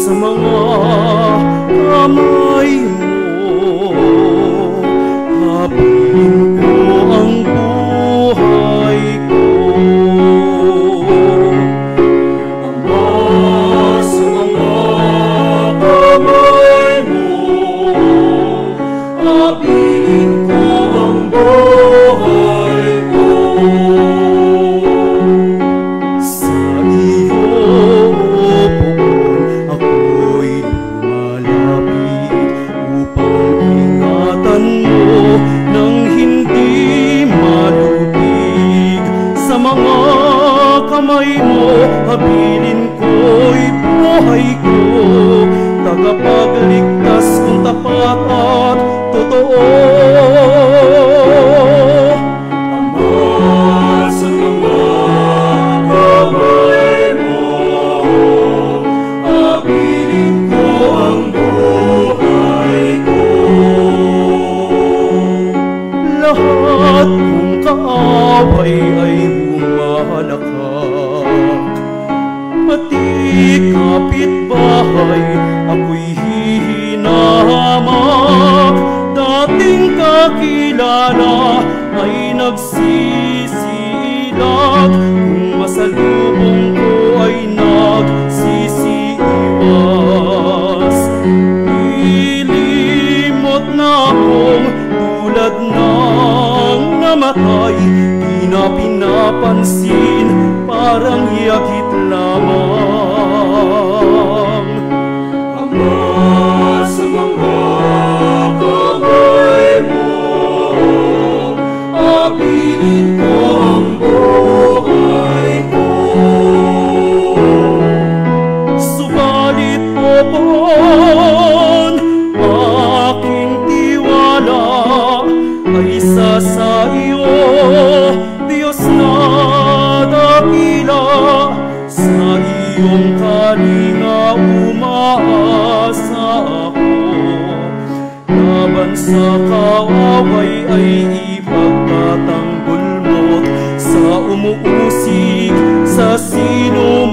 sa mga kamay mo. Habilin ko ang buhay ko. Ama, sa mga kamay mo, habilin ko ang buhay ko. Sa iyo poon ako'y lumalapit upang ingatan mo nang hindi malubig. Sa mga kamay mo habilin ko'y buhay ko, tagapagligtas kong tapat at totoo. Ama, sa mga kamay mo, habilin ko ang buhay ko. Lahat kong kaaway ay humalakak, pati kapitbahay ako'y hihinahamak. Dating kakilala ay nagsisiilag, kung masalubong ko ay nagsisiiwas. Ilimot na akong tulad ng namatay, di na pinapansin, parang yagit lamang. Ama, sa mga kamay mo, habilin ko ang buhay ko. Subalit poon, aking tiwala ay isa sa iyo, Diyos na dakila. Sa iyong kalinga umaasa ako, laban sa kaaway ay ipagtatanggol mo. Sa umuusig sa sino